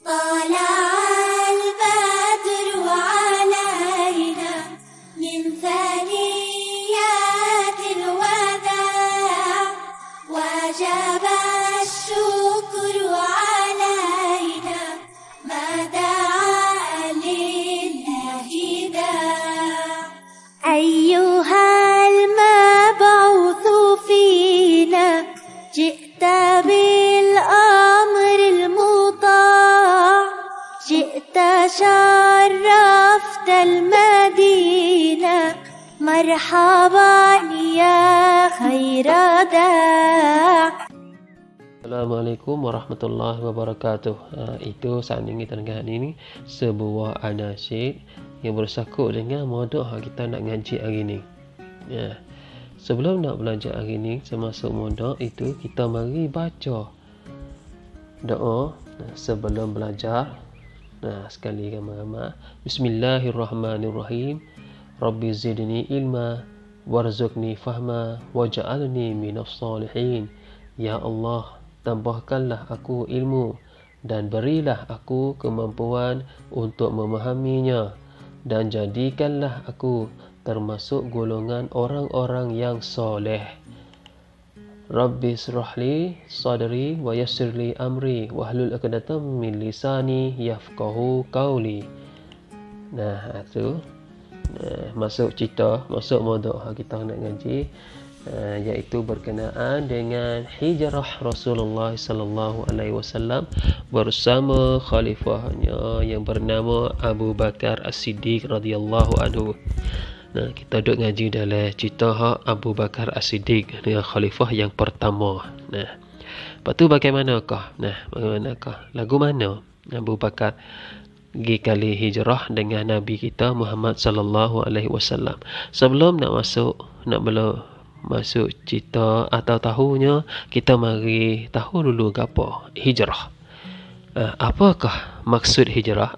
طلع البدر علينا من ثنيات الوداع وجب الشكر علينا ما دعا لله داع أيها المبعوث فينا جئت بالأمر المطاع جئت شرفت المدينة مرحبا يا خير داع. Assalamualaikum warahmatullahi wabarakatuh. Itu saat ini tengah ini sebuah anasyid yang bersangkut dengan modul kita nak ngaji hari ni. Ya. Sebelum nak belajar hari ni termasuk modul itu, kita mari baca doa sebelum belajar. Sekali ramai-ramai. Bismillahirrahmanirrahim. Rabbi zidni ilma warzuqni fahma waj'alni minas salihin. Ya Allah, tambahkanlah aku ilmu dan berilah aku kemampuan untuk memahaminya, dan jadikanlah aku termasuk golongan orang-orang yang soleh. Rabbi syrahli sadri wa yassirli amri wahlul 'uqdatam min lisani yafqahu qawli. Itu masuk cerita, masuk modul kita nak ngaji, iaitu berkenaan dengan hijrah Rasulullah sallallahu alaihi wasallam bersama khalifahnya yang bernama Abu Bakar As-Siddiq radhiyallahu anhu. Kita duk ngaji dalam cerita Abu Bakar As-Siddiq dengan khalifah yang pertama. Lepas tu bagaimanakah? Lagu mana Abu Bakar pergi kali hijrah dengan Nabi kita Muhammad sallallahu alaihi wasallam. Sebelum nak masuk cerita atau tahunya, kita mari tahu dulu apa hijrah. Apakah maksud hijrah?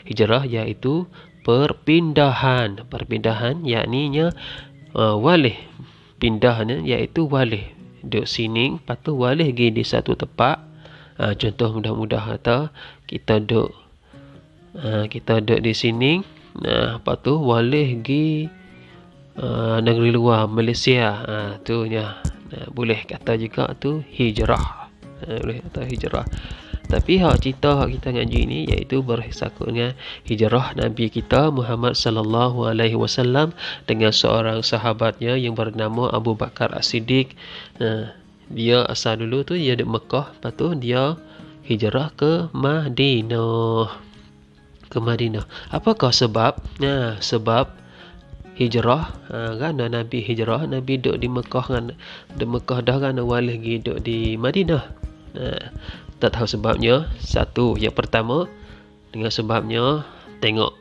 Hijrah iaitu perpindahan, yakninya walih. Pindahnya iaitu walih. Duduk sini, lepas tu walih pergi di satu tempat. Contoh mudah-mudah kata kita duduk di sini, lepas tu walih pergi negeri luar, Malaysia. Boleh kata juga tu hijrah. Boleh kata hijrah. Tapi cerita kita ngaji ni iaitu bersangkut dengan hijrah Nabi kita Muhammad sallallahu alaihi wasallam dengan seorang sahabatnya yang bernama Abu Bakar As-Siddiq. Dia asal dulu tu dia di Mekah, lepas tu dia hijrah ke Madinah. Apakah sebab? Sebab hijrah, kerana Nabi hijrah, Nabi duduk di Mekah dah kan, walih pergi duduk di Madinah. Tak tahu sebabnya. Satu, yang pertama, dengan sebabnya tengok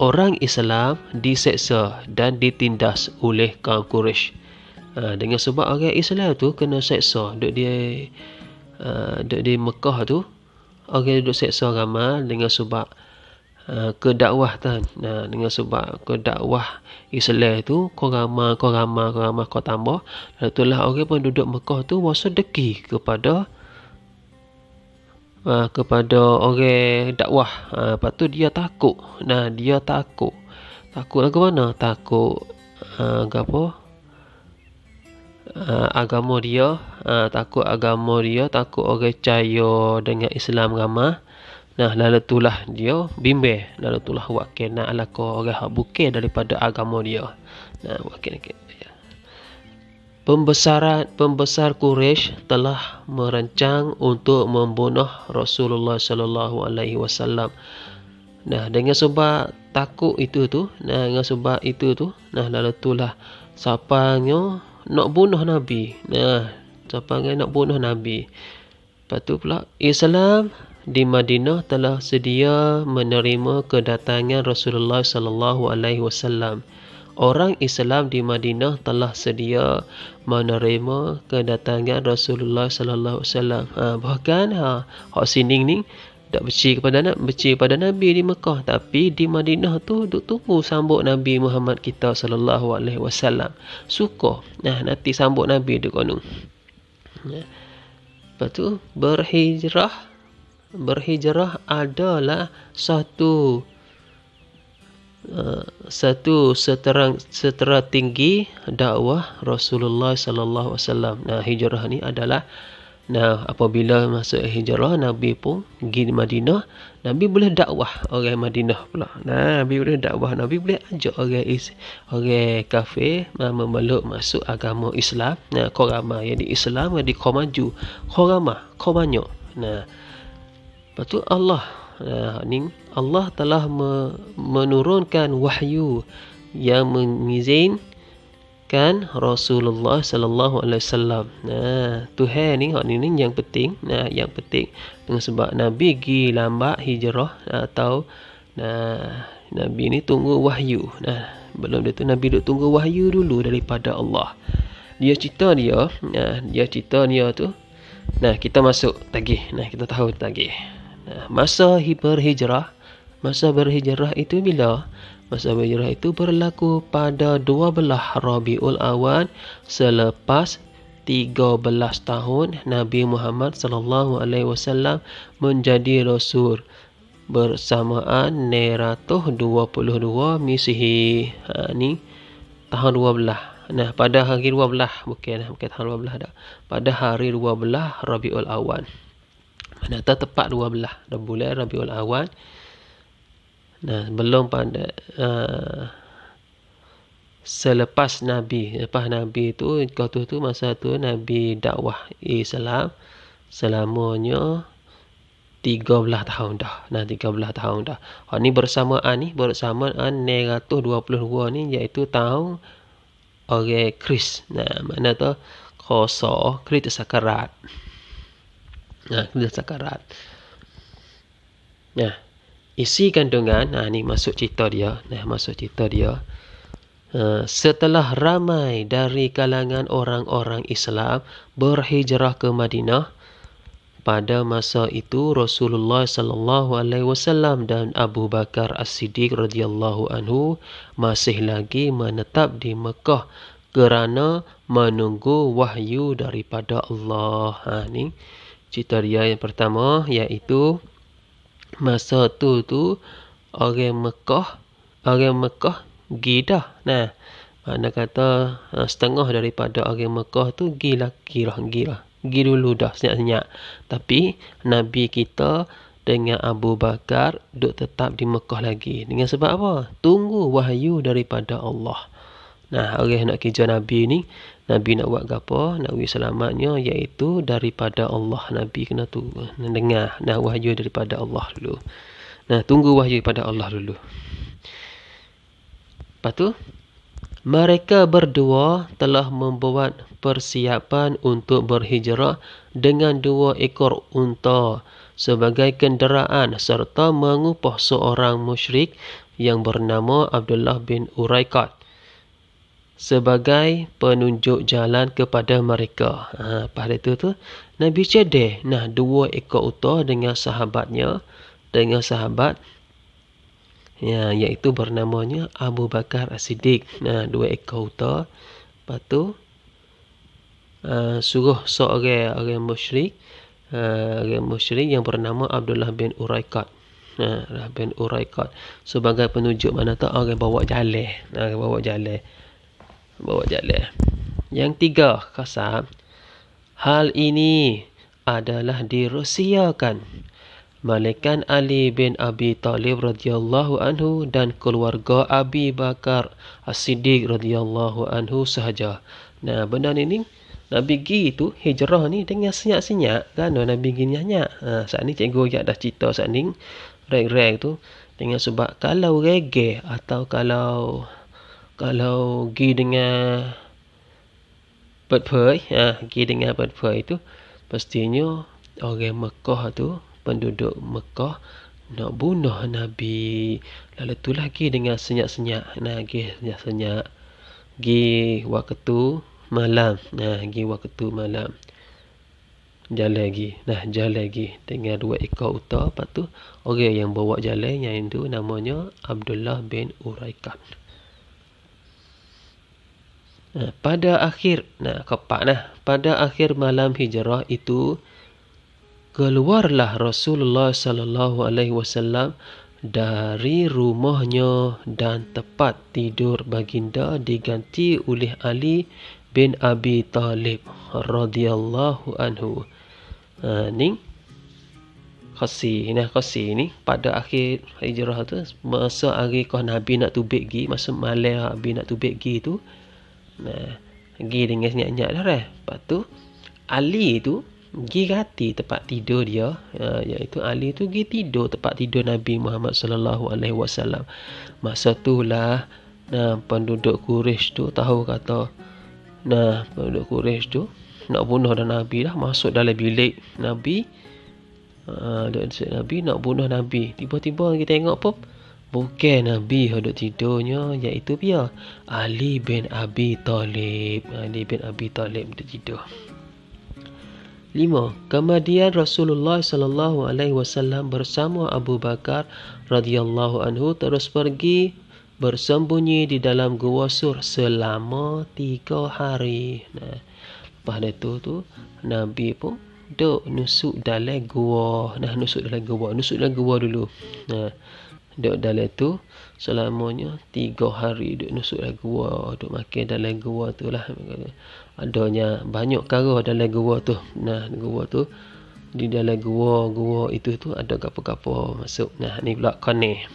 orang Islam diseksa dan ditindas oleh kaum Quraisy. Dengan sebab orang Islam tu kena seksa, duduk di Mekah tu, orang duduk seksa ramai dengan sebab kedakwahan. Dengan sebab kedakwah Islam tu kau ramai kau tambah. Itulah orang pun duduk Mekah tu rasa deki kepada orang dakwah. Lepas tu dia takut. Takut lagu mana? Takut agama dia. Takut orang percaya dengan Islam ramai. Lalu itulah dia bimbang. Lalu itulah buat kena alaka orang hak bukan daripada agama dia. Buat kena. Pembesar Quraisy telah merancang untuk membunuh Rasulullah sallallahu alaihi wasallam. Dengan sebab takut itu tu, lalu itulah siapanya nak bunuh Nabi. Lepas tu pula Islam di Madinah telah sedia menerima kedatangan Rasulullah sallallahu alaihi wasallam. Orang Islam di Madinah telah sedia menerima kedatangan Rasulullah sallallahu alaihi wasallam. Bahkan hak sini ni tak benci pada Nabi di Mekah, tapi di Madinah tu duk tunggu sambut Nabi Muhammad kita sallallahu alaihi wasallam. Suka nanti sambut Nabi duk kono. Lepas tu berhijrah berhijrah adalah satu setera tinggi dakwah Rasulullah sallallahu alaihi wasallam. Nah, hijrah ni adalah apabila masuk hijrah, Nabi pun pergi di Madinah, Nabi boleh dakwah orang Madinah pula. Nabi boleh dakwah, Nabi boleh ajak orang kafir memeluk masuk agama Islam. Kau ramai yang di Islam, yang di kau maju. Kau ramai, kau banyak. Lepas tu Allah telah menurunkan wahyu yang mengizinkan Rasulullah sallallahu alaihi wasallam. Tuhan ni yang penting. Yang penting dengan sebab Nabi pergi lambat hijrah atau Nabi ni tunggu wahyu. Belum dia tu Nabi duk tunggu wahyu dulu daripada Allah. Dia cerita dia tu. Kita masuk tagih. Kita tahu tagih. Masa berhijrah itu bila? Masa berhijrah itu berlaku pada 12 Rabiul Awal selepas 13 tahun Nabi Muhammad sallallahu alaihi wasallam menjadi rasul bersamaan 922 Misihi. Ni tahun 12. Pada hari 12 bukan tahun 12 dah. Pada hari 12 Rabiul Awal. Mana tepat 12 bulan Rabiul Awal. Belum pada lepas Nabi tu masa tu Nabi dakwah Islam selamanya 13 tahun dah. 13 tahun dah. Ni bersamaan 922 ni iaitu tahun orang Kris. Mana tu kosa Kris sakarat. Sakarat. Isi kandungan ni masuk cerita dia. Setelah ramai dari kalangan orang-orang Islam berhijrah ke Madinah, pada masa itu Rasulullah sallallahu alaihi wasallam dan Abu Bakar As-Siddiq radhiyallahu anhu masih lagi menetap di Mekah kerana menunggu wahyu daripada Allah. Ni cerita dia yang pertama, iaitu masa tu orang Mekah pergi dah. Mana kata setengah daripada orang Mekah tu pergi dulu dah senyap-senyap. Tapi Nabi kita dengan Abu Bakar duk tetap di Mekah lagi. Dengan sebab apa? Tunggu wahyu daripada Allah. Orang nak kerja Nabi ni, Nabi nak buat apa? Nak bagi selamatnya, iaitu daripada Allah. Nabi kena tunggu, dengar wahyu daripada Allah dulu. Tunggu wahyu daripada Allah dulu. Lepas tu, mereka berdua telah membuat persiapan untuk berhijrah dengan 2 ekor unta sebagai kenderaan serta mengupah seorang musyrik yang bernama Abdullah bin Uraiqat sebagai penunjuk jalan kepada mereka. Pada itu tu Nabi cedeh 2 ekor unta dengan sahabat iaitu bernamanya Abu Bakar As-Siddiq. 2 ekor unta. Lepas tu suruh seorang musyrik yang bernama Abdullah bin Uraiqat. Sebagai penunjuk mana tu orang bawa jalan. Yang 3, kasar. Hal ini adalah dirahsiakan. Malaikat Ali bin Abi Talib radhiyallahu anhu dan keluarga Abi Bakar As-Siddiq radhiyallahu anhu sahaja. Benda ni Nabi pergi tu hijrah ni dengan senyap-senyap. Kan Nabi pergi nyanyak. Saat ni cikgu dah cerita saat ni reg-reg tu dengan sebab kalau reggae atau kalau pergi dengan pergi tu pastinya orang Mekah tu, penduduk Mekah nak bunuh Nabi. Lalu tu lagi dengan senyap-senyap. Pergi waktu malam. Jalan lagi dengan 2 ekor unta. Lepas tu orang yang bawa jalan yang itu namanya Abdullah bin Uraiqat. Pada akhir malam hijrah itu, keluarlah Rasulullah sallallahu alaihi wasallam dari rumahnya dan tempat tidur baginda diganti oleh Ali bin Abi Talib radhiyallahu anhu. Ni Qasi ni pada akhir hijrah tu, masa hari kau Nabi nak tubik gi, masa malam Nabi nak tubik gi tu, gi dengan senyap-senyap dah dah. Lepas tu Ali tu gi ganti tempat tidur dia, iaitu Ali tu gi tidur tempat tidur Nabi Muhammad sallallahu alaihi wasallam. Masa itulah penduduk Quraisy tu tahu kata, penduduk Quraisy tu nak bunuh dah Nabi dah, masuk dalam bilik Nabi. Nabi nak bunuh Nabi. Tiba-tiba kita tengok pun bukan Nabi yang duduk tidurnya, iaitu dia Ali bin Abi Talib. Ali bin Abi Talib duduk tidur. 5. Kemudian Rasulullah sallallahu alaihi wasallam bersama Abu Bakar radhiyallahu anhu terus pergi bersembunyi di dalam gua Sur selama 3 hari. Lepas tu Nabi pun duk nusuk dalam gua. Nusuk dalam gua dulu. Duk dalam tu selamanya 3 hari duk nusuk dalam gua, duk makan dalam gua tu lah. Adanya banyak perkara dalam gua tu. Gua tu di dalam gua itu tu ada gapo-gapo masuk. Ni pula kone.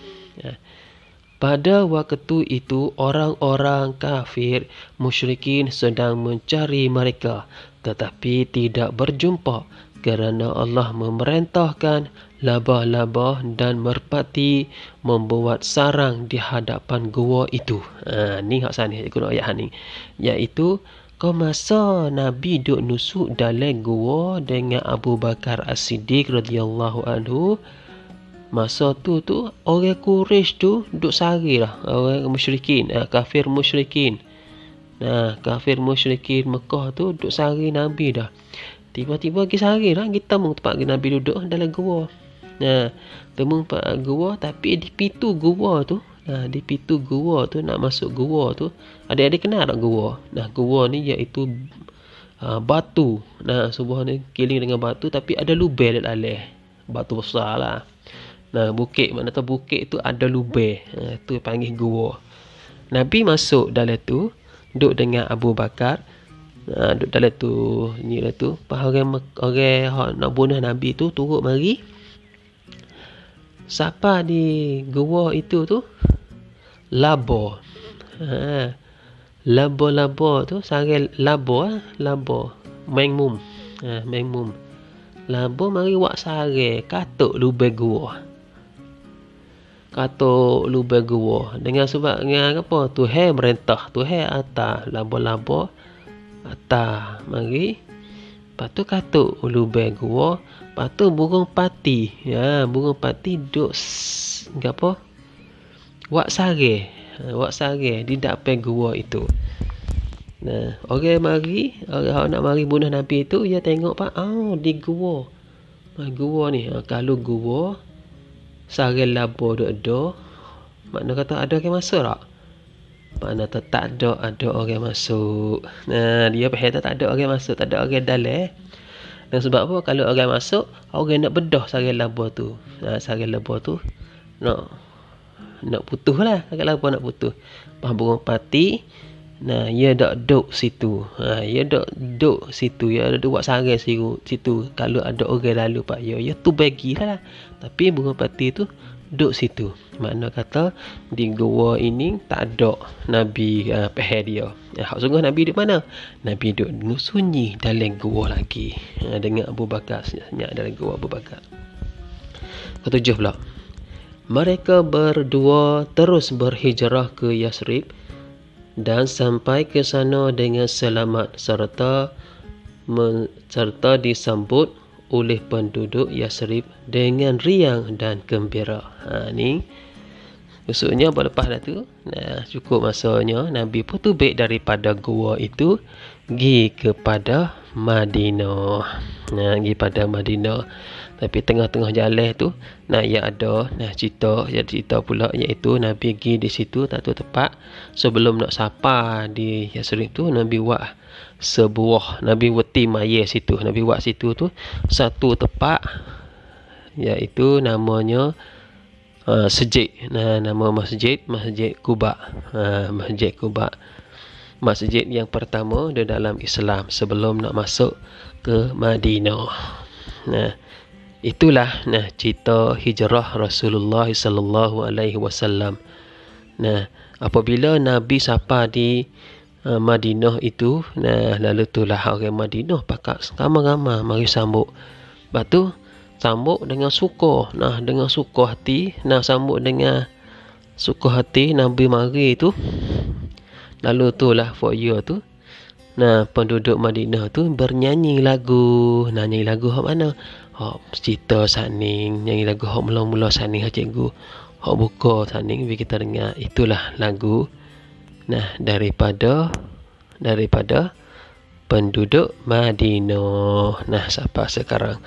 Pada waktu itu orang-orang kafir musyrikin sedang mencari mereka, tetapi tidak berjumpa kerana Allah memerintahkan labah-labah dan merpati membuat sarang di hadapan gua itu. Ni hak sana guna ayat ni, iaitu masa Nabi duk nusuk dalam gua dengan Abu Bakar As-Siddiq radhiyallahu anhu. Masa tu orang Quraisy tu duk sari lah, orang musyrikin, kafir musyrikin. Kafir musyrikin Mekah tu duk sari Nabi dah. Tiba-tiba pergi sari lah, kita temu tempat Nabi duduk dalam gua. Temu tempat gua, tapi di pintu gua tu, di pintu gua tu nak masuk gua tu, adik-adik kenal tak gua? Gua ni iaitu batu. Sebuah ni keliling dengan batu tapi ada lubang dalam. Batu besar lah. Bukit, mana tahu bukit tu ada lubang. Tu panggil gua. Nabi masuk dalam tu, duduk dengan Abu Bakar. Duduk dalam tu, ni lah tu. Orang nak bunuh Nabi tu turut mari. Siapa di gua itu tu? Labo. Labo tu, sarang labo. Mengmum. Labo mari wak sarang katuk lubang gua. Dengan sebab dengan apa? Tuhan merintah, Tuhan atas, labo-labo atas mari. Lepas tu katuk lubang gua. Lepas tu burung pati. Burung pati duk apa? Wak sarang di depan gua itu. Orang nak mari bunuh Nabi tu, dia tengok pak, di gua. Gua ni, kalau gua sarang labo duk ada, makna kata ada orang masuk tak? Makna tak ada orang masuk. Dia faham tak ada orang masuk, tak ada orang dalam. Dan sebab apa? Kalau orang masuk, orang nak bedah sarang labo tu. Sarang labo tu nak putus lah. Sarang labo nak putus. Lepas burung pati, ia dak duduk situ. Ia duduk situ. Ia ada buat sarang situ. Kalau ada orang lalu pak, ia tu bagilah. Tapi burung pati tu duduk situ. Makna kata di gua ini tak ada Nabi pahal dia. Hak sungguh Nabi di mana? Nabi duduk sunyi dalam gua lagi. Dengan Abu Bakar senyap dalam gua Abu Bakar. Ketujuh pula. Mereka berdua terus berhijrah ke Yasrib dan sampai ke sana dengan selamat serta disambut oleh penduduk Yasrib dengan riang dan gembira. Ni maksudnya lepas dah tu, cukup masanya Nabi pun tubik daripada gua itu pergi kepada Madinah. Tapi tengah-tengah jalan tu, ya ada cerita pula, iaitu Nabi pergi di situ satu tempat sebelum nak sapa di Yasrib tu. Nabi weti maya situ. Nabi buat situ tu satu tempat, iaitu namanya masjid. Nama masjid Quba. Masjid Quba. Masjid yang pertama di dalam Islam sebelum nak masuk ke Madinah. Itulah cerita hijrah Rasulullah sallallahu alaihi wasallam. Apabila Nabi sapa di Madinah itu, lalu itulah orang Madinah pakat ramai-ramai mari sambut. Lepas tu sambut dengan suka, dengan suka hati, sambut dengan suka hati Nabi mari tu. Lalu itulah for you tu, penduduk Madinah tu bernyanyi lagu. Nyanyi lagu hak mana? Hak cerita saning, nyanyi lagu hak mula-mula saning hak cikgu. Hak buka saning bagi kita dengar. Itulah lagu daripada penduduk Madinah. Sampai sekarang.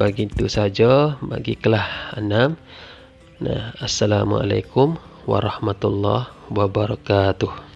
Bagi itu saja bagi kelas 6. Assalamualaikum warahmatullahi wabarakatuh.